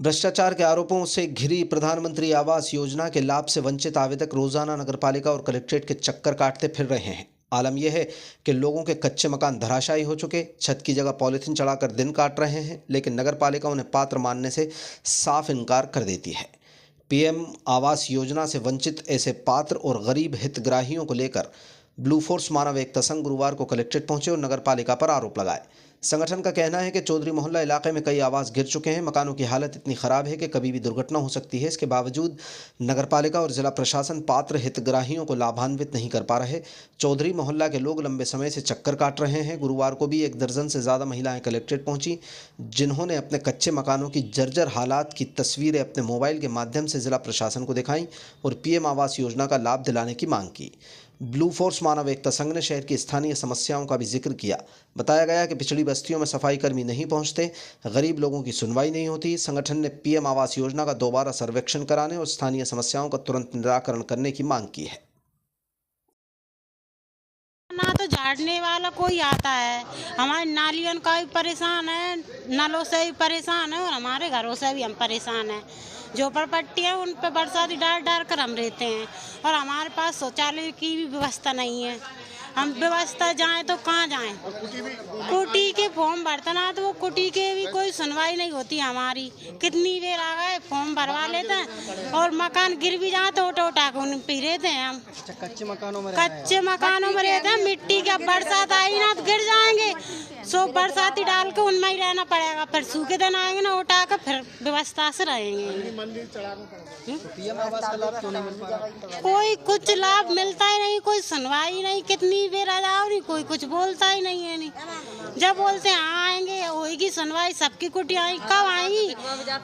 भ्रष्टाचार के आरोपों से घिरी प्रधानमंत्री आवास योजना के लाभ से वंचित आवेदक रोजाना नगरपालिका और कलेक्ट्रेट के चक्कर काटते फिर रहे हैं। आलम यह है कि लोगों के कच्चे मकान धराशायी हो चुके, छत की जगह पॉलिथीन चढ़ाकर दिन काट रहे हैं, लेकिन नगरपालिका उन्हें पात्र मानने से साफ इनकार कर देती है। पीएम आवास योजना से वंचित ऐसे पात्र और गरीब हितग्राहियों को लेकर ब्लू फोर्स मानव एकता संघ गुरुवार को कलेक्ट्रेट पहुंचे और नगरपालिका पर आरोप लगाए। संगठन का कहना है कि चौधरी मोहल्ला इलाके में कई आवास गिर चुके हैं, मकानों की हालत इतनी खराब है कि कभी भी दुर्घटना हो सकती है। इसके बावजूद नगरपालिका और जिला प्रशासन पात्र हितग्राहियों को लाभान्वित नहीं कर पा रहे। चौधरी मोहल्ला के लोग लंबे समय से चक्कर काट रहे हैं। गुरुवार को भी 1 दर्जन से ज़्यादा महिलाएं कलेक्ट्रेट पहुंची, जिन्होंने अपने कच्चे मकानों की जर्जर हालात की तस्वीरें अपने मोबाइल के माध्यम से जिला प्रशासन को दिखाईं और पीएम आवास योजना का लाभ दिलाने की मांग की। ब्लू फोर्स मानव एकता संघ ने शहर की स्थानीय समस्याओं का भी जिक्र किया। बताया गया कि पिछड़ी बस्तियों में सफाई कर्मी नहीं पहुंचते, गरीब लोगों की सुनवाई नहीं होती। संगठन ने पीएम आवास योजना का दोबारा सर्वेक्षण कराने और स्थानीय समस्याओं का तुरंत निराकरण करने की मांग की है। ना तो झाड़ने वाला कोई आता है, हमारे नालियों का भी परेशान है, नलों से भी परेशान है और हमारे घरों से भी हम परेशान हैं। झोपड़पट्टी है, उन पर बरसाती डाल डाल कर हम रहते हैं और हमारे पास शौचालय की भी व्यवस्था नहीं है। हम व्यवस्था जाएं तो कहाँ जाएं? कुटी के फॉर्म भरते ना तो वो कुटी के भी कोई सुनवाई नहीं होती हमारी। कितनी देर आ गए, फॉर्म भरवा लेते हैं और मकान गिर भी जाए तो उठा के उन पे रहते हैं हम। कच्चे मकानों में रहते हैं। मिट्टी का बरसात आई ना तो गिर जाएंगे, सो बरसाती डाल के उनमें ही रहना पड़ेगा। फिर सूखे दिन आएंगे ना उठा कर फिर व्यवस्था से रहेंगे। पीएम आवास का लाभ क्यों नहीं मिल पा रहा? कोई कुछ लाभ मिलता ही नहीं, कोई सुनवाई नहीं। कितनी बेर आ जाओ नहीं, कोई कुछ बोलता ही नहीं है। नहीं जब बोलते हैं हाँ आएंगे, होगी सुनवाई, सबकी कुटिया आई, कब आएंगी?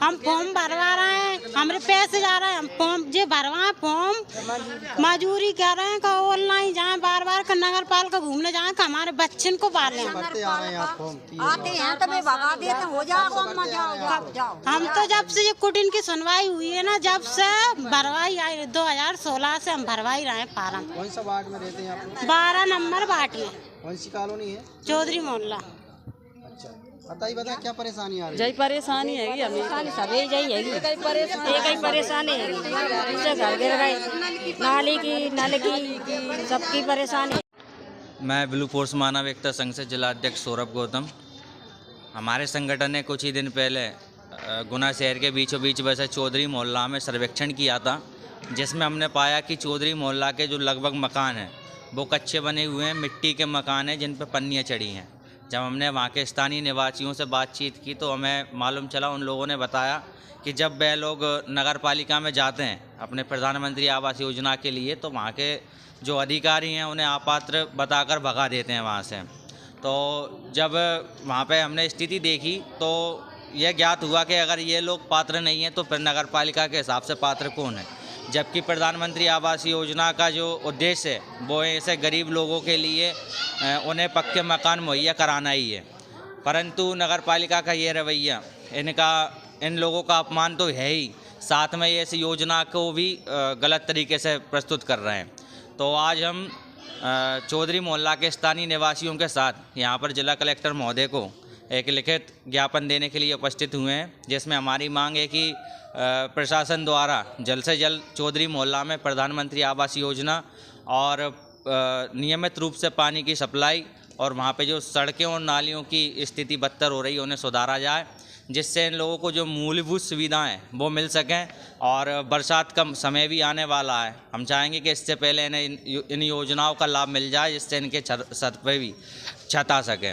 हम फॉर्म भरवा रहे हैं, हमारे पैसे जा रहे हैं, हम फॉर्म जो भरवाए फॉर्म मजूरी कर रहे हैं का ऑनलाइन जाए, बार बार का नगर पालिका घूमने जाए का हमारे बच्चन को पाले। आते हैं तो भगा देते, हो जाओ। हम तो जब से ये कुटिन की सुनवाई हुई है ना, जब से भरवाई आई 2016 से हम भरवाई रहे फार्म। कौन सा वार्ड में रहते हैं आप? 12 नंबर वार्ड में। कौन सी कॉलोनी है? चौधरी मोहल्ला। अच्छा, बता क्या परेशानी आ रही है? जय परेशानी है हमें सब यही है, कई परेशानी है। घर गिर गए, नाली की नल की सबकी परेशानी। मैं ब्लू फोर्स मानव एकता संघ से जिला अध्यक्ष सौरभ गौतम। हमारे संगठन ने कुछ ही दिन पहले गुना शहर के बीचों बीच बसे चौधरी मोहल्ला में सर्वेक्षण किया था, जिसमें हमने पाया कि चौधरी मोहल्ला के जो लगभग मकान हैं वो कच्चे बने हुए हैं, मिट्टी के मकान हैं जिन पर पन्नियाँ चढ़ी हैं। जब हमने वहाँ के स्थानीय निवासियों से बातचीत की तो हमें मालूम चला, उन लोगों ने बताया कि जब वह लोग नगर पालिका में जाते हैं अपने प्रधानमंत्री आवास योजना के लिए, तो वहाँ के जो अधिकारी हैं उन्हें अपात्र बताकर भगा देते हैं वहाँ से। तो जब वहाँ पे हमने स्थिति देखी तो यह ज्ञात हुआ कि अगर ये लोग पात्र नहीं हैं तो फिर नगर पालिका के हिसाब से पात्र कौन है? जबकि प्रधानमंत्री आवास योजना का जो उद्देश्य है वो ऐसे गरीब लोगों के लिए उन्हें पक्के मकान मुहैया कराना ही है। परंतु नगर पालिका का ये रवैया, इन लोगों का अपमान तो है ही, साथ में ये इस योजना को भी गलत तरीके से प्रस्तुत कर रहे हैं। तो आज हम चौधरी मोहल्ला के स्थानीय निवासियों के साथ यहाँ पर जिला कलेक्टर महोदय को एक लिखित ज्ञापन देने के लिए उपस्थित हुए हैं, जिसमें हमारी मांग है कि प्रशासन द्वारा जल्द से जल्द चौधरी मोहल्ला में प्रधानमंत्री आवास योजना और नियमित रूप से पानी की सप्लाई और वहाँ पे जो सड़कें और नालियों की स्थिति बदतर हो रही है उन्हें सुधारा जाए, जिससे इन लोगों को जो मूलभूत सुविधाएं वो मिल सकें। और बरसात का समय भी आने वाला है, हम चाहेंगे कि इससे पहले इन्हें इन योजनाओं का लाभ मिल जाए, जिससे इनके छत पे भी छत आ सके।